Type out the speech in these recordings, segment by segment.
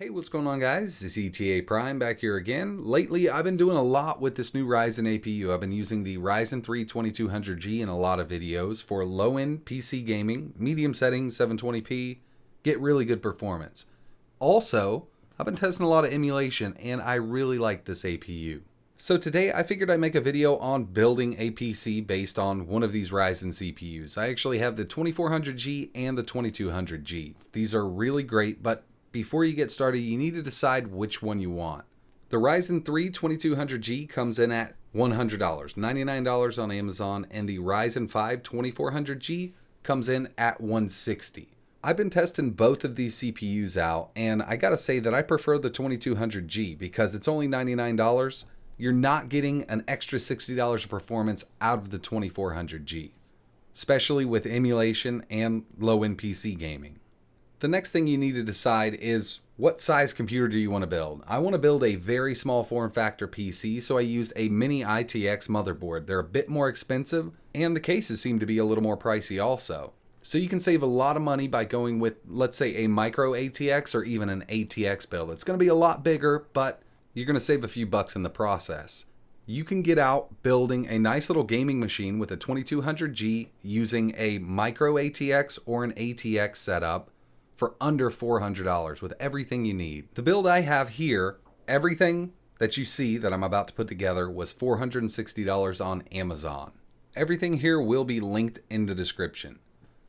Hey, what's going on, guys? It's ETA Prime back here again. Lately, I've been doing a lot with this new Ryzen APU. I've been using the Ryzen 3 2200G in a lot of videos for low-end PC gaming, medium settings, 720p, get really good performance. Also, I've been testing a lot of emulation, and I really like this APU. So today, I figured I'd make a video on building a PC based on one of these Ryzen CPUs. I actually have the 2400G and the 2200G. These are really great, but before you get started, you need to decide which one you want. The Ryzen 3 2200G comes in at $100, $99 on Amazon, and the Ryzen 5 2400G comes in at $160. I've been testing both of these CPUs out, and I gotta say that I prefer the 2200G because it's only $99. You're not getting an extra $60 of performance out of the 2400G, especially with emulation and low-end PC gaming. The next thing you need to decide is what size computer do you want to build? I want to build a very small form factor PC, so I used a mini ITX motherboard. They're a bit more expensive, and the cases seem to be a little more pricey also. So you can save a lot of money by going with, let's say, a micro ATX or even an ATX build. It's going to be a lot bigger, but you're going to save a few bucks in the process. You can get out building a nice little gaming machine with a 2200G using a micro ATX or an ATX setup for under $400 with everything you need. The build I have here, everything that you see that I'm about to put together was $460 on Amazon. Everything here will be linked in the description.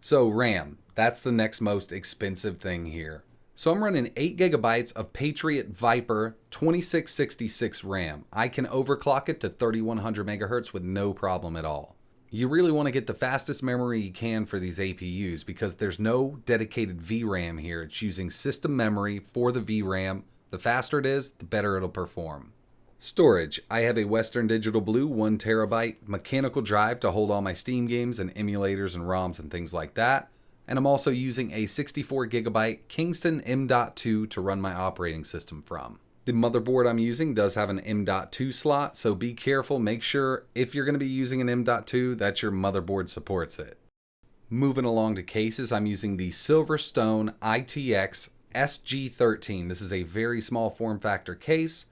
So RAM, that's the next most expensive thing here. So I'm running 8 gigabytes of Patriot Viper 2666 RAM. I can overclock it to 3100 megahertz with no problem at all. You really want to get the fastest memory you can for these APUs because there's no dedicated VRAM here. It's using system memory for the VRAM. The faster it is, the better it'll perform. Storage. I have a Western Digital Blue 1 terabyte mechanical drive to hold all my Steam games and emulators and ROMs and things like that. And I'm also using a 64 gigabyte Kingston M.2 to run my operating system from. The motherboard I'm using does have an M.2 slot, so be careful. Make sure if you're going to be using an M.2 that your motherboard supports it. Moving along to cases, I'm using the Silverstone ITX SG13. This is a very small form factor case.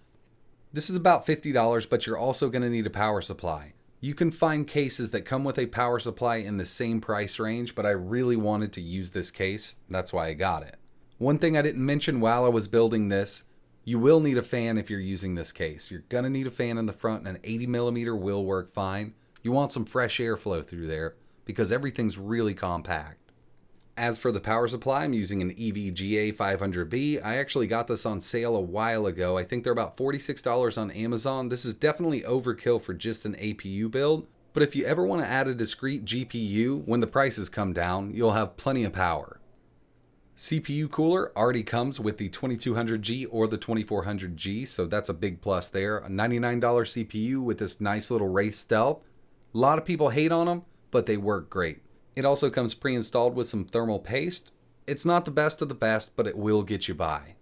This is about $50, but you're also going to need a power supply. You can find cases that come with a power supply in the same price range, but I really wanted to use this case. That's why I got it. One thing I didn't mention while I was building this, you will need a fan if you're using this case. You're going to need a fan in the front, and an 80mm will work fine. You want some fresh airflow through there because everything's really compact. As for the power supply, I'm using an EVGA 500B. I actually got this on sale a while ago. I think they're about $46 on Amazon. This is definitely overkill for just an APU build, but if you ever want to add a discrete GPU, when the prices come down, you'll have plenty of power. CPU cooler already comes with the 2200G or the 2400G, so that's a big plus there. A $99 CPU with this nice little race stealth. A lot of people hate on them, but they work great. It also comes pre-installed with some thermal paste. It's not the best of the best, but it will get you by.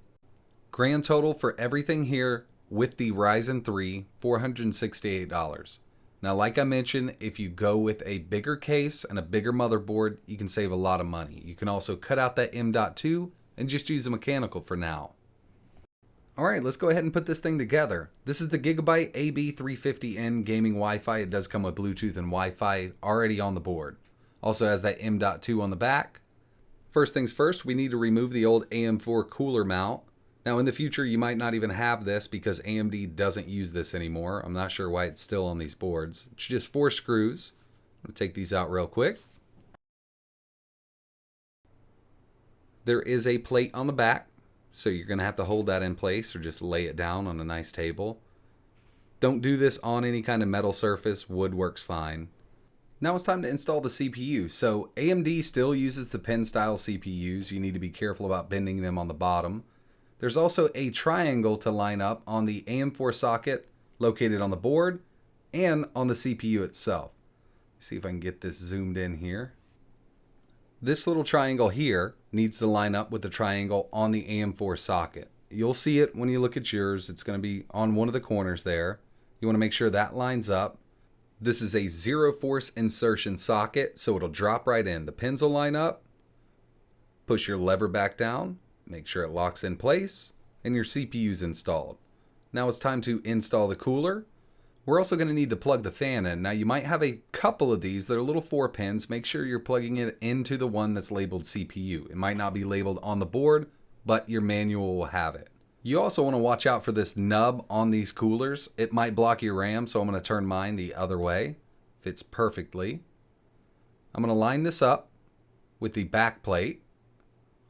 Grand total for everything here with the Ryzen 3, $468. Now, like I mentioned, if you go with a bigger case and a bigger motherboard, you can save a lot of money. You can also cut out that M.2 and just use a mechanical for now. Alright, let's go ahead and put this thing together. This is the Gigabyte AB350N gaming Wi-Fi. It does come with Bluetooth and Wi-Fi already on the board. Also has that M.2 on the back. First things first, we need to remove the old AM4 cooler mount. Now in the future you might not even have this because AMD doesn't use this anymore. I'm not sure why it's still on these boards. It's just 4 screws. I'm going to take these out real quick. There is a plate on the back, so you're going to have to hold that in place or just lay it down on a nice table. Don't do this on any kind of metal surface. Wood works fine. Now it's time to install the CPU. So AMD still uses the pen style CPUs. You need to be careful about bending them on the bottom. There's also a triangle to line up on the AM4 socket located on the board and on the CPU itself. Let's see if I can get this zoomed in here. This little triangle here needs to line up with the triangle on the AM4 socket. You'll see it when you look at yours. It's going to be on one of the corners there. You want to make sure that lines up. This is a zero force insertion socket, so it'll drop right in. The pins will line up. Push your lever back down. Make sure it locks in place. and your CPU's installed. Now it's time to install the cooler. We're also going to need to plug the fan in. Now you might have a couple of these that are little 4 pins. Make sure you're plugging it into the one that's labeled CPU. It might not be labeled on the board, but your manual will have it. You also want to watch out for this nub on these coolers. It might block your RAM, so I'm going to turn mine the other way. Fits perfectly. I'm going to line this up with the back plate.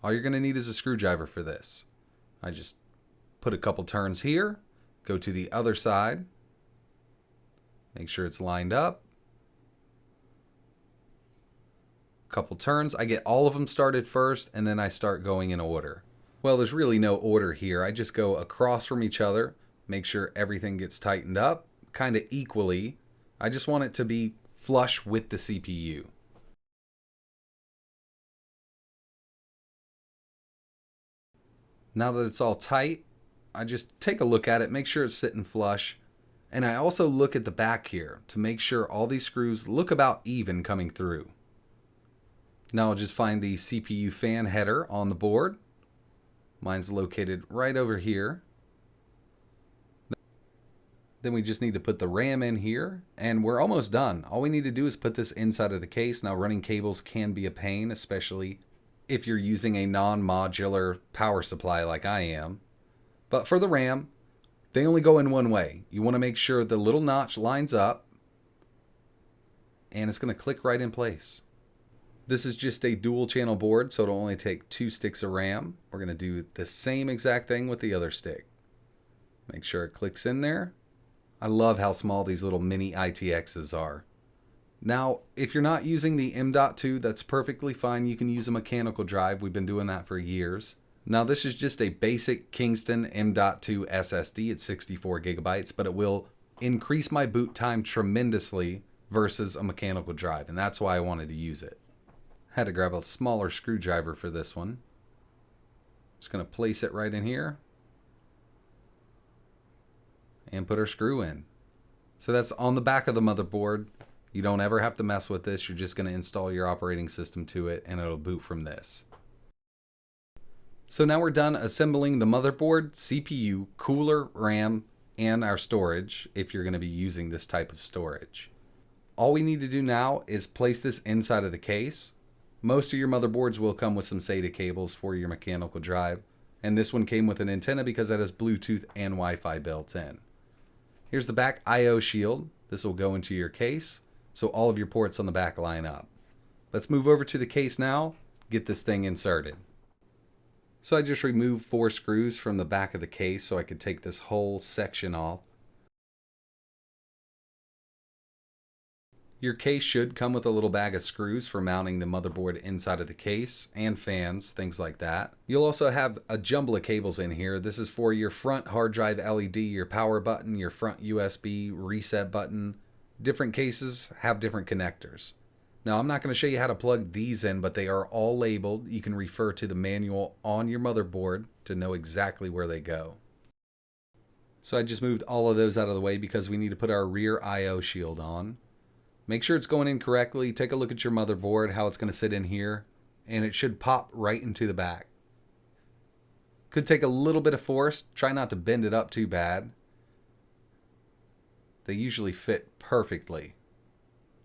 All you're going to need is a screwdriver for this. I just put a couple turns here, go to the other side, make sure it's lined up. Couple turns. I get all of them started first, and then I start going in order. Well, there's really no order here. I just go across from each other, make sure everything gets tightened up kind of equally. I just want it to be flush with the CPU. Now that it's all tight, I just take a look at it, make sure it's sitting flush. And I also look at the back here to make sure all these screws look about even coming through. Now I'll just find the CPU fan header on the board. Mine's located right over here. Then we just need to put the RAM in here, and we're almost done. All we need to do is put this inside of the case. Now running cables can be a pain, especially if you're using a non-modular power supply like I am. But for the RAM, they only go in one way. You want to make sure the little notch lines up, and it's going to click right in place. This is just a dual channel board, so it'll only take 2 sticks of RAM. We're going to do the same exact thing with the other stick. Make sure it clicks in there. I love how small these little mini ITXs are. Now, if you're not using the M.2, that's perfectly fine. You can use a mechanical drive. We've been doing that for years. Now, this is just a basic Kingston M.2 SSD. It's 64 gigabytes, but it will increase my boot time tremendously versus a mechanical drive, and that's why I wanted to use it. Had to grab a smaller screwdriver for this one. Just going to place it right in here and put our screw in. So that's on the back of the motherboard. You don't ever have to mess with this. You're just going to install your operating system to it, and it'll boot from this. So now we're done assembling the motherboard, CPU, cooler, RAM, and our storage if you're going to be using this type of storage. All we need to do now is place this inside of the case. Most of your motherboards will come with some SATA cables for your mechanical drive, and this one came with an antenna because it has Bluetooth and Wi-Fi built in. Here's the back I/O shield. This will go into your case, so all of your ports on the back line up. Let's move over to the case now, get this thing inserted. So I just removed 4 screws from the back of the case so I could take this whole section off. Your case should come with a little bag of screws for mounting the motherboard inside of the case, and fans, things like that. You'll also have a jumble of cables in here. This is for your front hard drive LED, your power button, your front USB reset button. Different cases have different connectors. Now, I'm not going to show you how to plug these in, but they are all labeled. You can refer to the manual on your motherboard to know exactly where they go. So I just moved all of those out of the way because we need to put our rear I/O shield on. Make sure it's going in correctly. Take a look at your motherboard, how it's going to sit in here, and it should pop right into the back. Could take a little bit of force. Try not to bend it up too bad. They usually fit perfectly.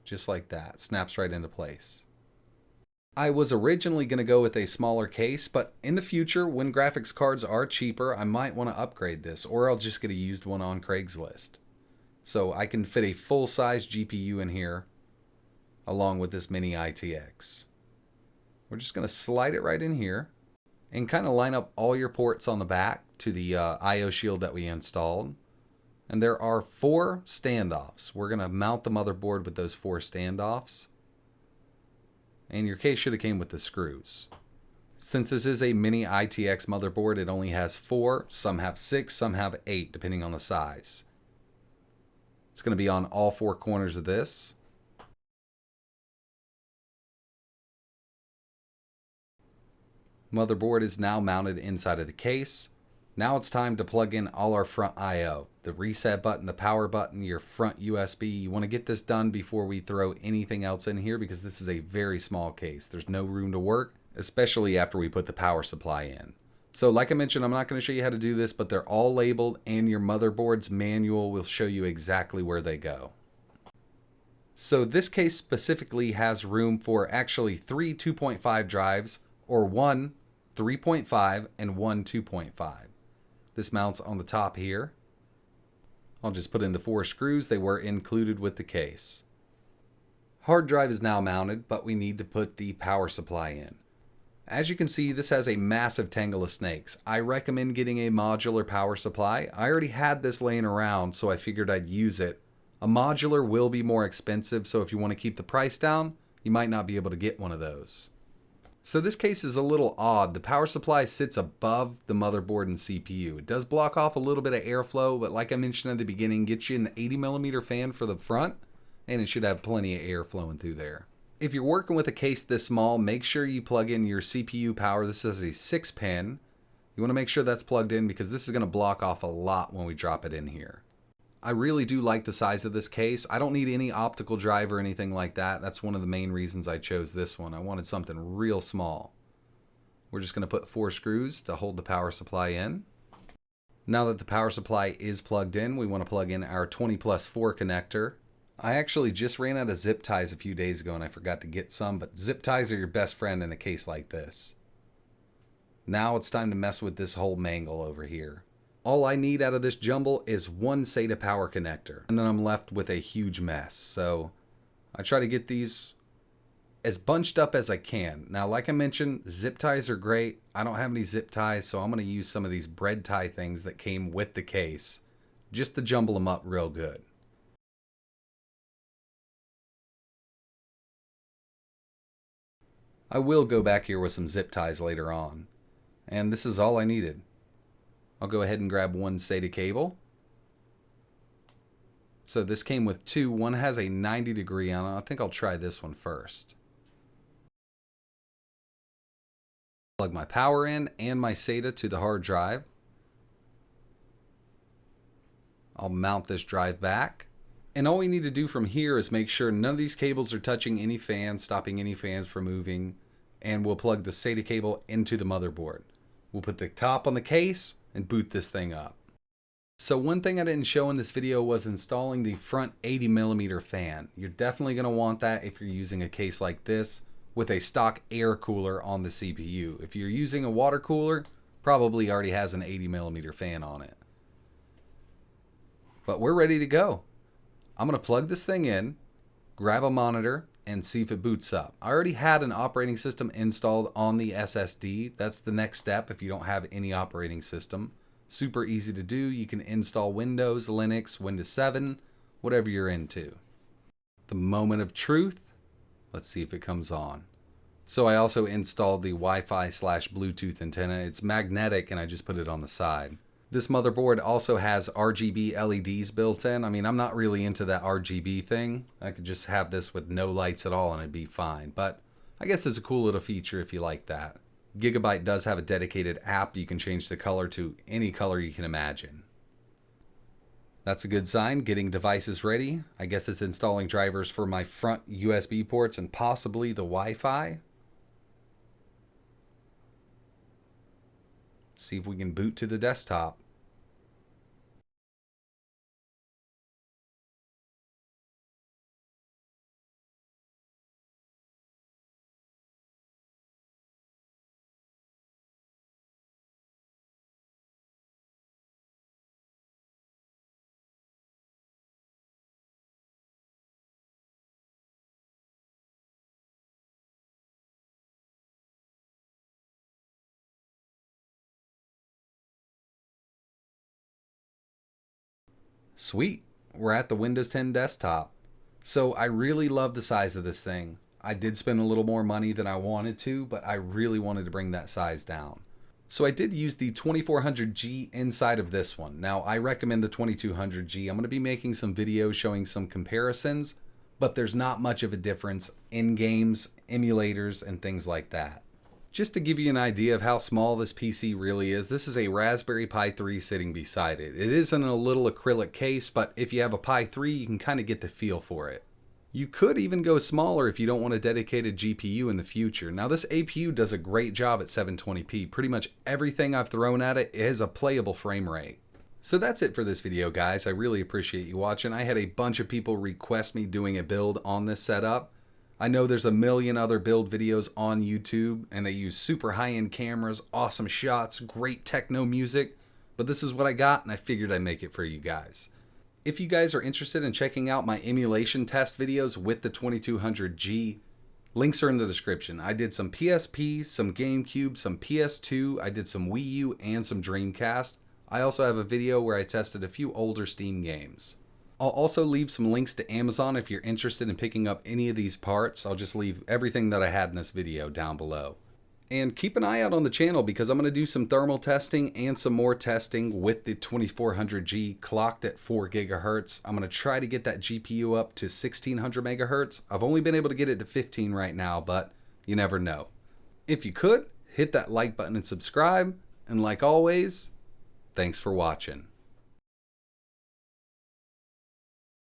Just like that. Snaps right into place. I was originally going to go with a smaller case, but in the future, when graphics cards are cheaper, I might want to upgrade this, or I'll just get a used one on Craigslist. So I can fit a full-size GPU in here along with this mini ITX. We're just going to slide it right in here and kind of line up all your ports on the back to the I/O shield that we installed. And there are 4 standoffs. We're going to mount the motherboard with those 4 standoffs. And your case should have came with the screws. Since this is a mini ITX motherboard, it only has 4. Some have 6, some have 8, depending on the size. It's going to be on all 4 corners of this. Motherboard is now mounted inside of the case. Now it's time to plug in all our front I/O. The reset button, the power button, your front USB. You want to get this done before we throw anything else in here because this is a very small case. There's no room to work, especially after we put the power supply in. So like I mentioned, I'm not going to show you how to do this, but they're all labeled and your motherboard's manual will show you exactly where they go. So this case specifically has room for actually 3 2.5 drives or one 3.5 and one 2.5. This mounts on the top here. I'll just put in the 4 screws. They were included with the case. Hard drive is now mounted, but we need to put the power supply in. As you can see, this has a massive tangle of snakes. I recommend getting a modular power supply. I already had this laying around, so I figured I'd use it. A modular will be more expensive, so if you want to keep the price down, you might not be able to get one of those. So this case is a little odd. The power supply sits above the motherboard and CPU. It does block off a little bit of airflow, but like I mentioned at the beginning, gets you an 80mm fan for the front, and it should have plenty of air flowing through there. If you're working with a case this small, make sure you plug in your CPU power. This is a 6-pin. You want to make sure that's plugged in because this is going to block off a lot when we drop it in here. I really do like the size of this case. I don't need any optical drive or anything like that. That's one of the main reasons I chose this one. I wanted something real small. We're just going to put 4 screws to hold the power supply in. Now that the power supply is plugged in, we want to plug in our 20+4 connector. I actually just ran out of zip ties a few days ago and I forgot to get some, but zip ties are your best friend in a case like this. Now it's time to mess with this whole mangle over here. All I need out of this jumble is one SATA power connector, and then I'm left with a huge mess. So I try to get these as bunched up as I can. Now, like I mentioned, zip ties are great. I don't have any zip ties, so I'm going to use some of these bread tie things that came with the case just to jumble them up real good. I will go back here with some zip ties later on. And this is all I needed. I'll go ahead and grab one SATA cable. So this came with 2. One has a 90-degree on it. I think I'll try this one first. Plug my power in and my SATA to the hard drive. I'll mount this drive back. And all we need to do from here is make sure none of these cables are touching any fans, stopping any fans from moving. And we'll plug the SATA cable into the motherboard. We'll put the top on the case and boot this thing up. So one thing I didn't show in this video was installing the front 80mm fan. You're definitely going to want that if you're using a case like this with a stock air cooler on the CPU. If you're using a water cooler, probably already has an 80mm fan on it. But we're ready to go. I'm going to plug this thing in, grab a monitor, and see if it boots up. I already had an operating system installed on the SSD. That's the next step if you don't have any operating system. Super easy to do. You can install Windows, Linux, Windows 7, whatever you're into. The moment of truth. Let's see if it comes on. So I also installed the Wi-Fi/Bluetooth antenna. It's magnetic and I just put it on the side. This motherboard also has RGB LEDs built in. I mean, I'm not really into that RGB thing. I could just have this with no lights at all and it'd be fine. But I guess it's a cool little feature if you like that. Gigabyte does have a dedicated app. You can change the color to any color you can imagine. That's a good sign. Getting devices ready. I guess it's installing drivers for my front USB ports and possibly the Wi-Fi. See if we can boot to the desktop. Sweet, we're at the Windows 10 desktop. So I really love the size of this thing. I did spend a little more money than I wanted to, but I really wanted to bring that size down. So I did use the 2400G inside of this one. Now I recommend the 2200G. I'm going to be making some videos showing some comparisons, but there's not much of a difference in games, emulators, and things like that. Just to give you an idea of how small this PC really is, this is a Raspberry Pi 3 sitting beside it. It is in a little acrylic case, but if you have a Pi 3, you can kind of get the feel for it. You could even go smaller if you don't want a dedicated GPU in the future. Now this APU does a great job at 720p. Pretty much everything I've thrown at it has a playable frame rate. So that's it for this video, guys. I really appreciate you watching. I had a bunch of people request me doing a build on this setup. I know there's a million other build videos on YouTube and they use super high-end cameras, awesome shots, great techno music, but this is what I got and I figured I'd make it for you guys. If you guys are interested in checking out my emulation test videos with the 2200G, links are in the description. I did some PSP, some GameCube, some PS2, I did some Wii U and some Dreamcast. I also have a video where I tested a few older Steam games. I'll also leave some links to Amazon if you're interested in picking up any of these parts. I'll just leave everything that I had in this video down below. And keep an eye out on the channel because I'm going to do some thermal testing and some more testing with the 2400G clocked at 4 gigahertz. I'm going to try to get that GPU up to 1600 megahertz. I've only been able to get it to 15 right now, but you never know. If you could, hit that like button and subscribe. And like always, thanks for watching.